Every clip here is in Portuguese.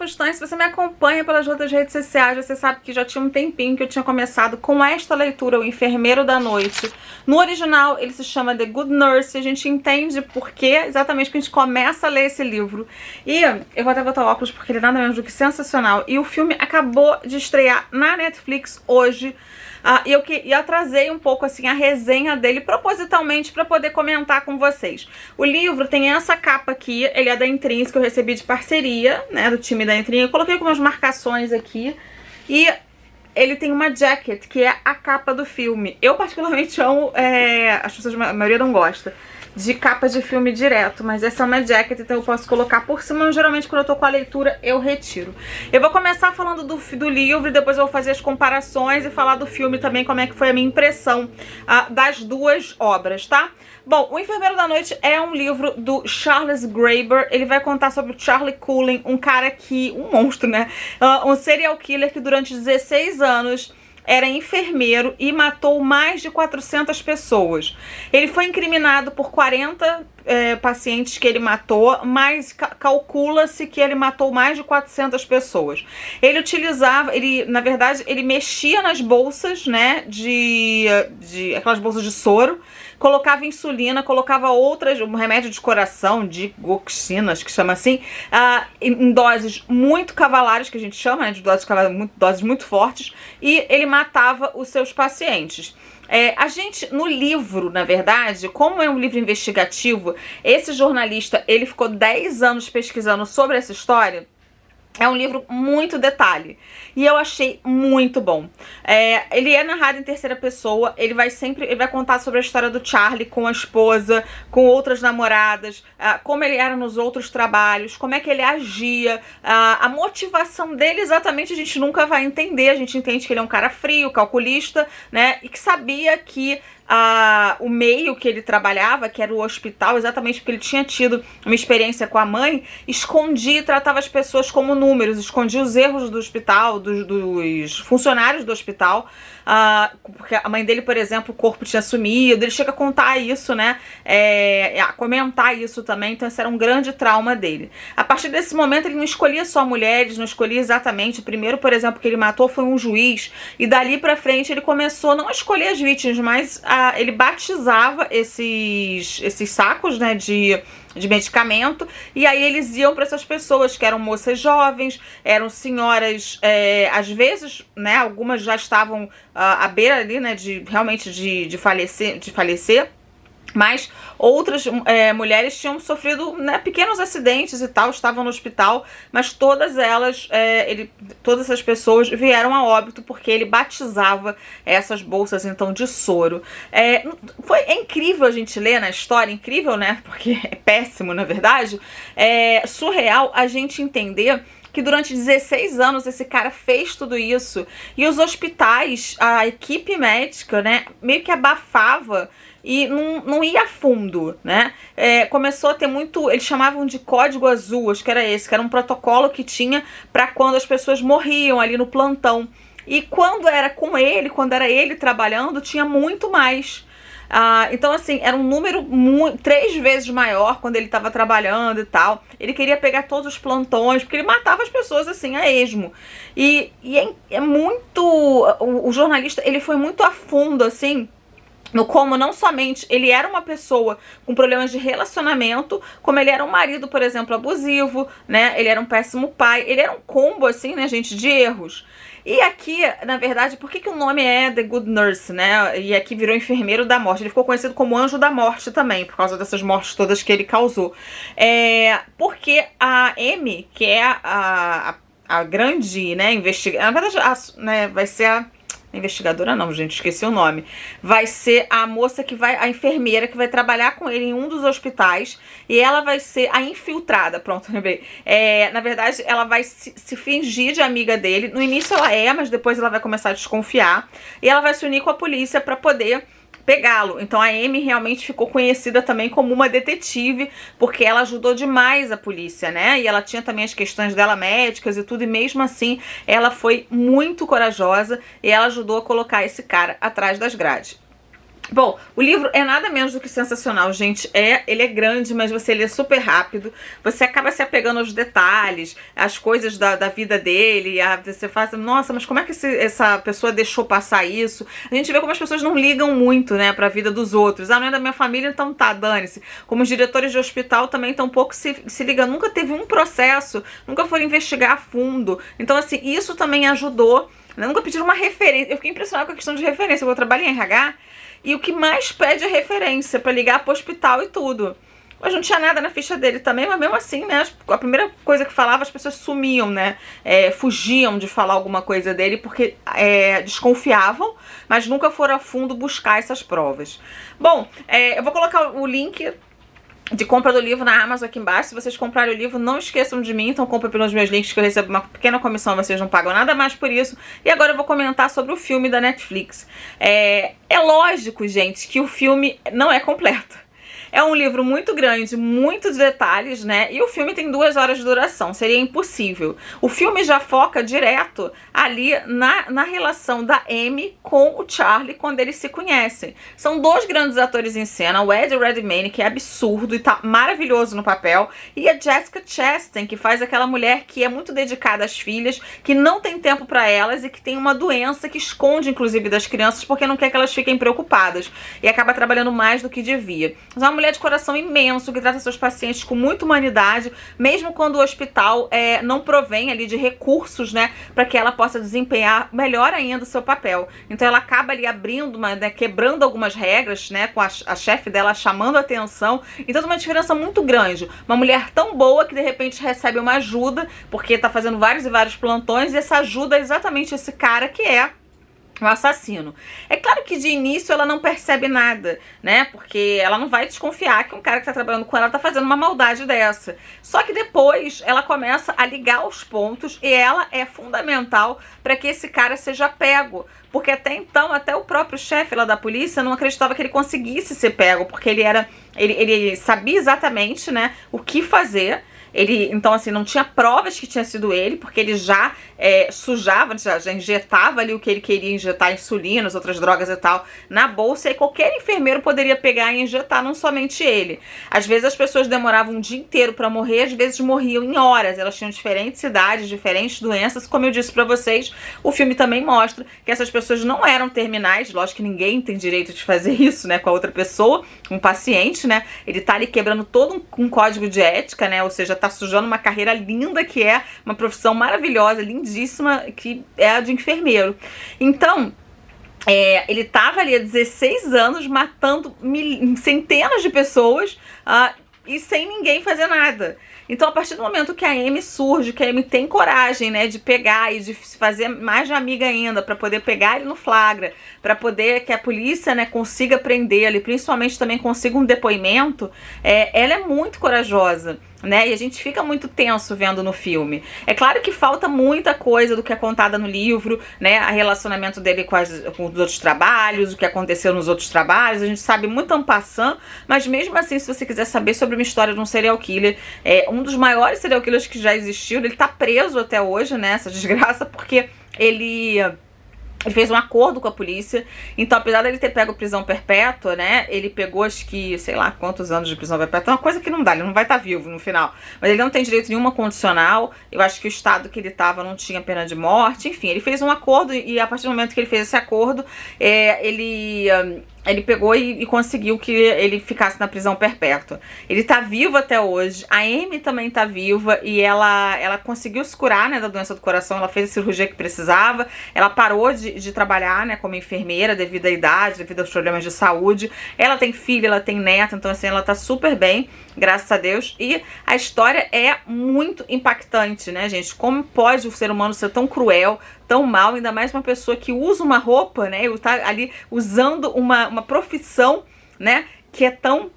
Fustan, se você me acompanha pelas outras redes sociais, você sabe que já tinha um tempinho que eu tinha começado com esta leitura, O Enfermeiro da Noite. No original, ele se chama The Good Nurse, e a gente entende por que exatamente que a gente começa a ler esse livro. E eu vou até botar o óculos porque ele é nada menos do que sensacional. E o filme acabou de estrear na Netflix hoje. E eu atrasei um pouco assim a resenha dele propositalmente para poder comentar com vocês. O livro tem essa capa aqui, ele é da Intrínseca, que eu recebi de parceria, né, do time da Intrínseca. Eu coloquei algumas marcações aqui e ele tem uma jacket, que é a capa do filme. Eu particularmente amo, as pessoas, a maioria não gosta de capa de filme direto, mas essa é uma jacket, então eu posso colocar por cima. Geralmente quando eu tô com a leitura eu retiro. Eu vou começar falando do livro e depois eu vou fazer as comparações e falar do filme também, como é que foi a minha impressão das duas obras, tá? Bom, O Enfermeiro da Noite é um livro do Charles Graeber. Ele vai contar sobre o Charlie Cullen, um cara que, um monstro, né? Um serial killer que durante 16 anos era enfermeiro e matou mais de 400 pessoas. Ele foi incriminado por 40 pacientes que ele matou, mas calcula-se que ele matou mais de 400 pessoas. Ele utilizava, na verdade, ele mexia nas bolsas, né, aquelas bolsas de soro, colocava insulina, colocava um remédio de coração, digoxinas, que chama assim, em doses muito cavalares, que a gente chama, né, de doses muito fortes, e ele matava os seus pacientes. A gente, no livro, na verdade, como é um livro investigativo, esse jornalista, ele ficou 10 anos pesquisando sobre essa história. É um livro muito detalhe e eu achei muito bom. Ele é narrado em terceira pessoa. Ele vai contar sobre a história do Charlie com a esposa, com outras namoradas, como ele era nos outros trabalhos, como é que ele agia, a motivação dele exatamente a gente nunca vai entender. A gente entende que ele é um cara frio, calculista, né, e que sabia que o meio que ele trabalhava, que era o hospital, exatamente porque ele tinha tido uma experiência com a mãe, escondia e tratava as pessoas como números, escondia os erros do hospital, dos funcionários do hospital, porque a mãe dele, por exemplo, o corpo tinha sumido. Ele chega a contar isso, né, a comentar isso também. Então esse era um grande trauma dele. A partir desse momento ele não escolhia só mulheres, não escolhia exatamente. O primeiro, por exemplo, que ele matou foi um juiz, e dali pra frente ele começou não a escolher as vítimas, mas ele batizava esses sacos, né, de medicamento, e aí eles iam para essas pessoas que eram moças jovens, eram senhoras, às vezes, né, algumas já estavam à beira ali, né, realmente de falecer. Mas outras mulheres tinham sofrido, né, pequenos acidentes e tal, estavam no hospital, mas todas essas pessoas vieram a óbito porque ele batizava essas bolsas, então, de soro. É incrível a gente ler na história, incrível, né, porque é péssimo, na verdade, surreal a gente entender que durante 16 anos esse cara fez tudo isso, e os hospitais, a equipe médica, né, meio que abafava e não ia a fundo, né? Começou a ter muito, eles chamavam de código azul, acho que era esse, que era um protocolo que tinha para quando as pessoas morriam ali no plantão. E quando era com ele, quando era ele trabalhando, tinha muito mais. Então, assim, era um número 3 vezes maior quando ele estava trabalhando e tal. Ele queria pegar todos os plantões, porque ele matava as pessoas, assim, a esmo. E é muito... O jornalista, ele foi muito a fundo, assim, no como não somente ele era uma pessoa com problemas de relacionamento, como ele era um marido, por exemplo, abusivo, né? Ele era um péssimo pai, ele era um combo, assim, né, gente, de erros. E aqui, na verdade, por que o nome é The Good Nurse, né? E aqui virou Enfermeiro da Morte. Ele ficou conhecido como Anjo da Morte também, por causa dessas mortes todas que ele causou. Porque a Amy, que é a grande, né, investigadora, na verdade, né, vai ser a investigadora não, gente, esqueci o nome. Vai ser a moça a enfermeira que vai trabalhar com ele em um dos hospitais, e ela vai ser a infiltrada, pronto, lembrei. Na verdade, ela vai se fingir de amiga dele. No início ela mas depois ela vai começar a desconfiar, e ela vai se unir com a polícia pra poder pegá-lo. Então a Amy realmente ficou conhecida também como uma detetive, porque ela ajudou demais a polícia, né? E ela tinha também as questões dela médicas e tudo, e mesmo assim ela foi muito corajosa e ela ajudou a colocar esse cara atrás das grades. Bom, o livro é nada menos do que sensacional, gente. Ele é grande, mas você lê super rápido. Você acaba se apegando aos detalhes, às coisas da vida dele. Você fala assim, nossa, mas como é que essa pessoa deixou passar isso? A gente vê como as pessoas não ligam muito, né, pra vida dos outros. Ah, não é da minha família, então tá, dane-se. Como os diretores de hospital também estão um pouco se ligando. Nunca teve um processo, nunca foram investigar a fundo. Então, assim, isso também ajudou. Nunca pediram uma referência. Eu fiquei impressionada com a questão de referência. Eu trabalho em RH. E o que mais pede é referência pra ligar pro hospital e tudo. Mas não tinha nada na ficha dele também, mas mesmo assim, né? A primeira coisa que falava, as pessoas sumiam, né? Fugiam de falar alguma coisa dele porque desconfiavam, mas nunca foram a fundo buscar essas provas. Bom, eu vou colocar o link de compra do livro na Amazon aqui embaixo. Se vocês comprarem o livro, não esqueçam de mim, então comprem pelos meus links que eu recebo uma pequena comissão, vocês não pagam nada mais por isso. E agora eu vou comentar sobre o filme da Netflix. É lógico, gente, que o filme não é completo. É um livro muito grande, muitos detalhes, né? E o filme tem 2 horas de duração, seria impossível. O filme já foca direto ali na relação da Amy com o Charlie quando eles se conhecem. São 2 grandes atores em cena, o Eddie Redmayne, que é absurdo e tá maravilhoso no papel, e a Jessica Chastain, que faz aquela mulher que é muito dedicada às filhas, que não tem tempo pra elas e que tem uma doença que esconde, inclusive, das crianças porque não quer que elas fiquem preocupadas e acaba trabalhando mais do que devia. Mas é uma mulher de coração imenso, que trata seus pacientes com muita humanidade, mesmo quando o hospital não provém ali de recursos, né, para que ela possa desempenhar melhor ainda o seu papel. Então ela acaba ali abrindo, quebrando algumas regras, né, com a chefe dela chamando a atenção. Então tem uma diferença muito grande. Uma mulher tão boa que de repente recebe uma ajuda, porque tá fazendo vários e vários plantões, e essa ajuda é exatamente esse cara que é o assassino. É claro que de início ela não percebe nada, né? Porque ela não vai desconfiar que um cara que tá trabalhando com ela tá fazendo uma maldade dessa. Só que depois ela começa a ligar os pontos e ela é fundamental para que esse cara seja pego. Porque até então, até o próprio chefe lá da polícia não acreditava que ele conseguisse ser pego, porque ele sabia exatamente, né, o que fazer. Então, assim, não tinha provas que tinha sido ele, porque ele já sujava, já injetava ali o que ele queria injetar, insulina, as outras drogas e tal, na bolsa, e qualquer enfermeiro poderia pegar e injetar, não somente ele. Às vezes as pessoas demoravam um dia inteiro pra morrer, às vezes morriam em horas, elas tinham diferentes idades, diferentes doenças. Como eu disse pra vocês, o filme também mostra que essas pessoas não eram terminais. Lógico que ninguém tem direito de fazer isso, né, com a outra pessoa, um paciente, né, ele tá ali quebrando todo um código de ética, né, ou seja, tá sujando uma carreira linda, que é uma profissão maravilhosa, lindíssima, que é a de enfermeiro. Então, ele tava ali há 16 anos matando centenas de pessoas e sem ninguém fazer nada. Então, a partir do momento que a Amy surge, que a Amy tem coragem, né, de pegar e de se fazer mais de amiga ainda, pra poder pegar ele no flagra, pra poder que a polícia, né, consiga prender ele, principalmente também consiga um depoimento, ela é muito corajosa, né, e a gente fica muito tenso vendo no filme. É claro que falta muita coisa do que é contada no livro, né, a relacionamento dele com os outros trabalhos, o que aconteceu nos outros trabalhos, a gente sabe muito en passant, mas mesmo assim, se você quiser saber sobre uma história de um serial killer, um dos maiores serial killers que já existiu, ele tá preso até hoje, né, essa desgraça, porque ele fez um acordo com a polícia. Então, apesar dele ter pego prisão perpétua, né, ele pegou, acho que, sei lá quantos anos de prisão perpétua, é uma coisa que não dá, ele não vai estar vivo no final, mas ele não tem direito nenhuma condicional. Eu acho que o estado que ele estava não tinha pena de morte. Enfim, ele fez um acordo, e a partir do momento que ele fez esse acordo, ele pegou e conseguiu que ele ficasse na prisão perpétua. Ele tá vivo até hoje. A Amy também tá viva, e ela conseguiu se curar, né, da doença do coração. Ela fez a cirurgia que precisava. Ela parou de trabalhar, né, como enfermeira devido à idade, devido aos problemas de saúde. Ela tem filha, ela tem neta, então assim, ela tá super bem, graças a Deus. E a história é muito impactante, né, gente? Como pode o ser humano ser tão cruel, tão mal, ainda mais uma pessoa que usa uma roupa, né, e tá ali usando uma profissão, né, que é tão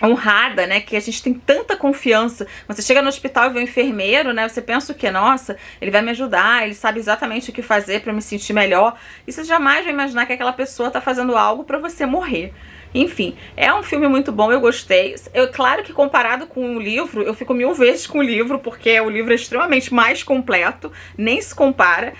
honrada, né, que a gente tem tanta confiança. Você chega no hospital e vê um enfermeiro, né, você pensa o que? Nossa, ele vai me ajudar, ele sabe exatamente o que fazer pra eu me sentir melhor. E você jamais vai imaginar que aquela pessoa tá fazendo algo pra você morrer. Enfim, é um filme muito bom, eu gostei. Claro que comparado com o livro, eu fico 1000 vezes com o livro, porque o livro é extremamente mais completo, nem se compara.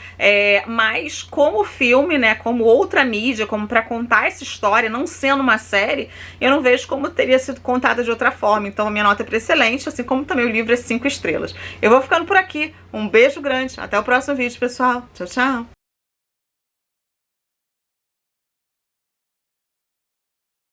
Mas como filme, né, como outra mídia, como pra contar essa história, não sendo uma série, eu não vejo como teria sido contada de outra forma. Então a minha nota é pra excelente, assim como também o livro é 5 estrelas. Eu vou ficando por aqui. Um beijo grande. Até o próximo vídeo, pessoal. Tchau, tchau.